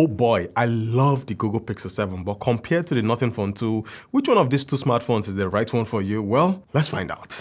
Oh boy, I love the Google Pixel 7, but compared to the Nothing Phone 2, which one of these two smartphones is the right one for you? Well, let's find out.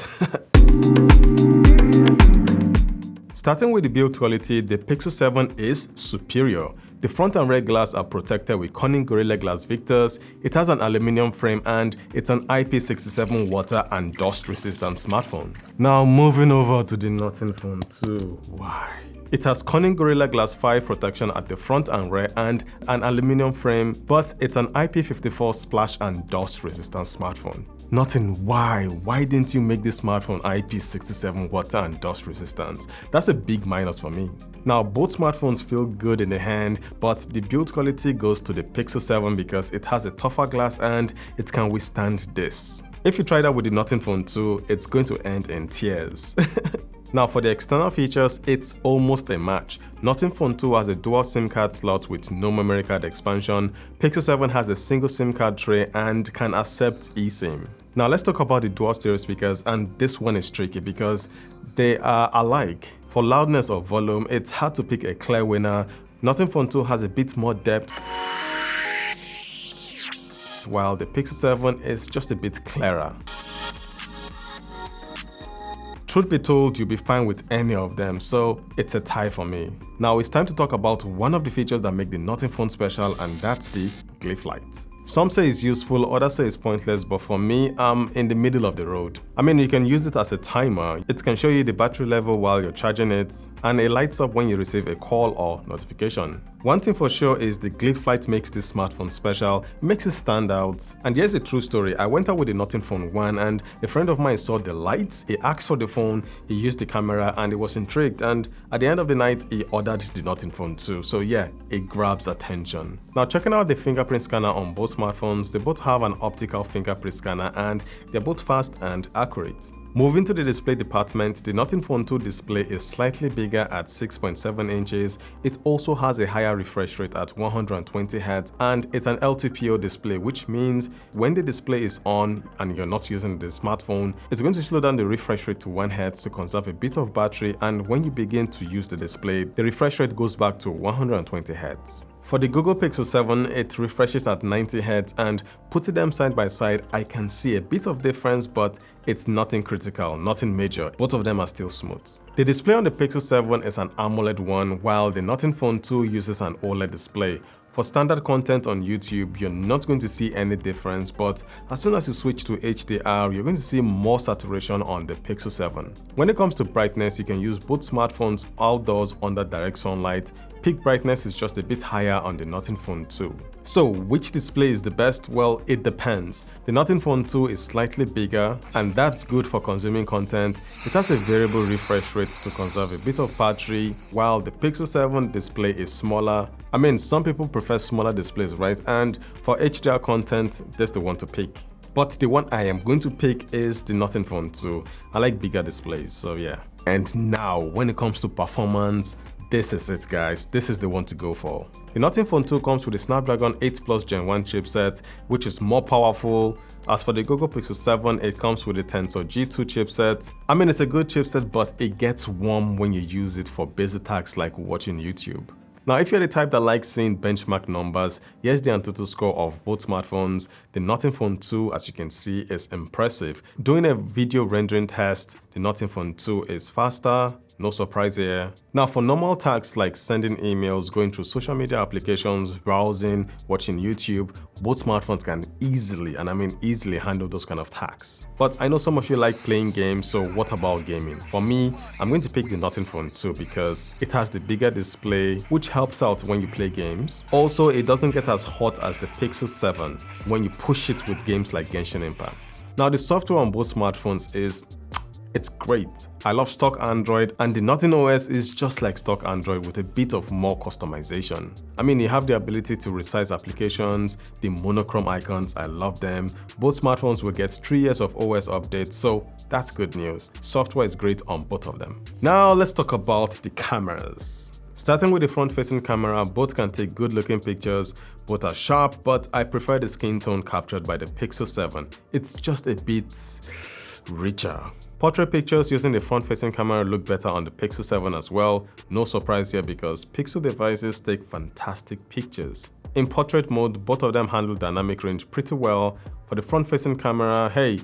Starting with the build quality, the Pixel 7 is superior. The front and rear glass are protected with cunning Gorilla Glass Victors, it has an aluminum frame, and it's an IP67 water and dust resistant smartphone. Now moving over to the Nothing Phone 2, why? It has cunning Gorilla Glass 5 protection at the front and rear and an aluminum frame, but it's an IP54 splash and dust resistant smartphone. Nothing, why? Why didn't you make this smartphone IP67 water and dust resistant? That's a big minus for me. Now, both smartphones feel good in the hand, but the build quality goes to the Pixel 7 because it has a tougher glass and it can withstand this. If you try that with the Nothing Phone 2, it's going to end in tears. Now for the external features, it's almost a match. Nothing Phone 2 has a dual SIM card slot with no memory card expansion, Pixel 7 has a single SIM card tray and can accept eSIM. Now let's talk about the dual stereo speakers, and this one is tricky because they are alike. For loudness or volume, it's hard to pick a clear winner. Nothing Phone 2 has a bit more depth, while the Pixel 7 is just a bit clearer. Truth be told, you'll be fine with any of them, so it's a tie for me. Now it's time to talk about one of the features that make the Nothing Phone special, and that's the Glyph light. Some say it's useful, others say it's pointless, but for me, I'm in the middle of the road. I mean, you can use it as a timer, it can show you the battery level while you're charging it, and it lights up when you receive a call or notification. One thing for sure is the Glyph light makes this smartphone special, it makes it stand out. And here's a true story, I went out with the Nothing Phone 1 and a friend of mine saw the lights, he asked for the phone, he used the camera and he was intrigued, and at the end of the night, he ordered the Nothing Phone 2. So yeah, it grabs attention. Now checking out the fingerprint scanner on both smartphones, they both have an optical fingerprint scanner and they're both fast and accurate. Moving to the display department, the Nothing Phone 2 display is slightly bigger at 6.7 inches. It also has a higher refresh rate at 120Hz and it's an LTPO display, which means when the display is on and you're not using the smartphone, it's going to slow down the refresh rate to 1Hz to conserve a bit of battery, and when you begin to use the display, the refresh rate goes back to 120Hz. For the Google Pixel 7, it refreshes at 90Hz, and putting them side by side, I can see a bit of difference, but it's nothing critical, nothing major. Both of them are still smooth. The display on the Pixel 7 is an AMOLED one, while the Nothing Phone 2 uses an OLED display. For standard content on YouTube, you're not going to see any difference, but as soon as you switch to HDR, you're going to see more saturation on the Pixel 7. When it comes to brightness, you can use both smartphones outdoors under direct sunlight. Peak brightness is just a bit higher on the Nothing Phone 2. So which display is the best? Well, it depends. The Nothing Phone 2 is slightly bigger, and that's good for consuming content. It has a variable refresh rate to conserve a bit of battery, while the Pixel 7 display is smaller. I mean, some people prefer smaller displays, right? And for HDR content, that's the one to pick. But the one I am going to pick is the Nothing Phone 2. I like bigger displays, so yeah. And now, when it comes to performance, this is it guys, this is the one to go for. The Nothing Phone 2 comes with the Snapdragon 8 Plus Gen 1 chipset, which is more powerful. As for the Google Pixel 7, it comes with the Tensor G2 chipset. I mean, it's a good chipset, but it gets warm when you use it for basic tasks like watching YouTube. Now, if you're the type that likes seeing benchmark numbers, here's the Antutu score of both smartphones. The Nothing Phone 2, as you can see, is impressive. Doing a video rendering test, the Nothing Phone 2 is faster. No surprise here. Now for normal tasks like sending emails, going through social media applications, browsing, watching YouTube, both smartphones can easily, and I mean easily, handle those kind of tasks. But I know some of you like playing games, so what about gaming? For me, I'm going to pick the Nothing Phone 2 because it has the bigger display, which helps out when you play games. Also, it doesn't get as hot as the Pixel 7 when you push it with games like Genshin Impact. Now the software on both smartphones it's great. I love stock Android, and the Nothing OS is just like stock Android with a bit of more customization. I mean, you have the ability to resize applications, the monochrome icons, I love them. Both smartphones will get 3 years of OS updates, so that's good news. Software is great on both of them. Now let's talk about the cameras. Starting with the front-facing camera, both can take good-looking pictures, both are sharp, but I prefer the skin tone captured by the Pixel 7. It's just a bit richer. Portrait pictures using the front-facing camera look better on the Pixel 7 as well. No surprise here because Pixel devices take fantastic pictures. In portrait mode, both of them handle dynamic range pretty well. For the front-facing camera, hey,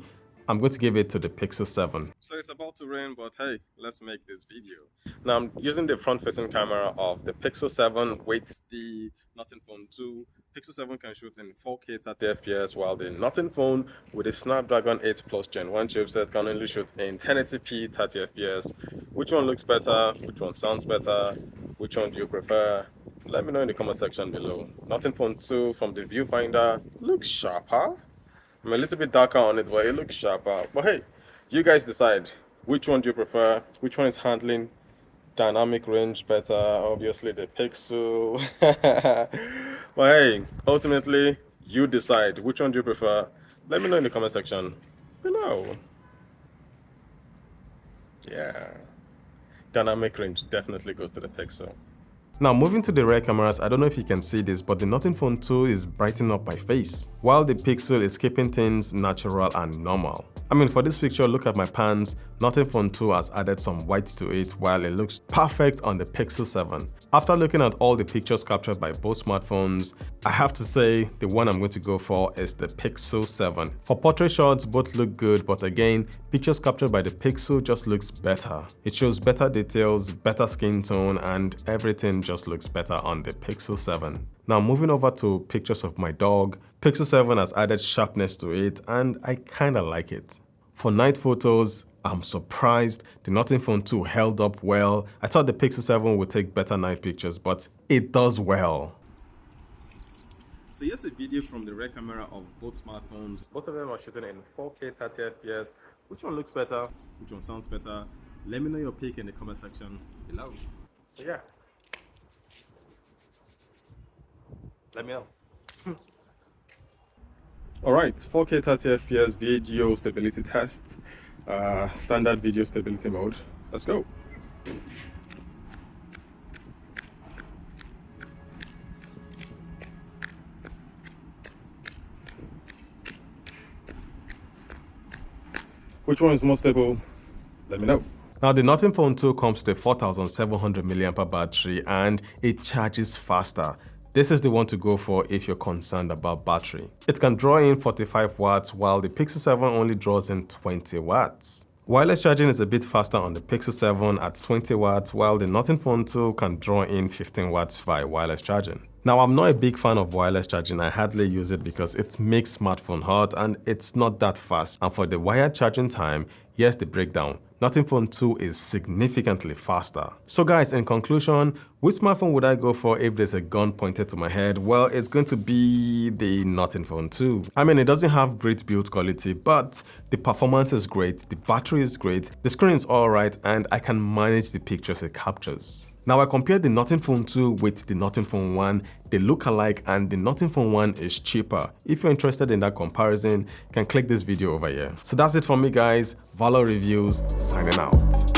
I'm going to give it to the Pixel 7. So it's about to rain, but hey, let's make this video. Now I'm using the front-facing camera of the Pixel 7 with the Nothing Phone 2. Pixel 7 can shoot in 4K 30 FPS, while the Nothing Phone with a Snapdragon 8 Plus Gen 1 chipset can only shoot in 1080p 30 FPS. Which one looks better? Which one sounds better? Which one do you prefer? Let me know in the comment section below. Nothing Phone 2 from the viewfinder looks sharper. I'm a little bit darker on it, but it looks sharper. But hey, you guys decide. Which one do you prefer? Which one is handling dynamic range better? Obviously the Pixel. But hey, ultimately, you decide. Which one do you prefer? Let me know in the comment section below. Yeah. Dynamic range definitely goes to the Pixel. Now moving to the rear cameras, I don't know if you can see this, but the Nothing Phone 2 is brightening up my face, while the Pixel is keeping things natural and normal. I mean, for this picture, look at my pants. Nothing Phone 2 has added some white to it, while it looks perfect on the Pixel 7. After looking at all the pictures captured by both smartphones, I have to say the one I'm going to go for is the Pixel 7. For portrait shots, both look good, but again, pictures captured by the Pixel just looks better. It shows better details, better skin tone, and everything just looks better on the Pixel 7. Now moving over to pictures of my dog, Pixel 7 has added sharpness to it and I kinda like it. For night photos, I'm surprised the Nothing Phone 2 held up well. I thought the Pixel 7 would take better night pictures, but it does well. So here's a video from the rear camera of both smartphones. Both of them are shooting in 4K 30 FPS. Which one looks better? Which one sounds better? Let me know your pick in the comment section below. So yeah. Let me know. Alright, 4K 30 FPS video stability test. Standard video stability mode. Let's go. Which one is more stable? Let me know. Now the Nothing Phone 2 comes with a 4700 mAh battery and it charges faster. This is the one to go for if you're concerned about battery. It can draw in 45 watts while the Pixel 7 only draws in 20 watts. Wireless charging is a bit faster on the Pixel 7 at 20 watts while the Nothing Phone 2 can draw in 15 watts via wireless charging. Now I'm not a big fan of wireless charging, I hardly use it because it makes smartphone hot and it's not that fast. And for the wired charging time, here's the breakdown. Nothing Phone 2 is significantly faster. So guys, in conclusion, which smartphone would I go for if there's a gun pointed to my head? Well, it's going to be the Nothing Phone 2. I mean, it doesn't have great build quality, but the performance is great, the battery is great, the screen is alright, and I can manage the pictures it captures. Now I compared the Nothing Phone 2 with the Nothing Phone 1, they look alike and the Nothing Phone 1 is cheaper. If you're interested in that comparison, you can click this video over here. So that's it from me guys, Valor Reviews signing out.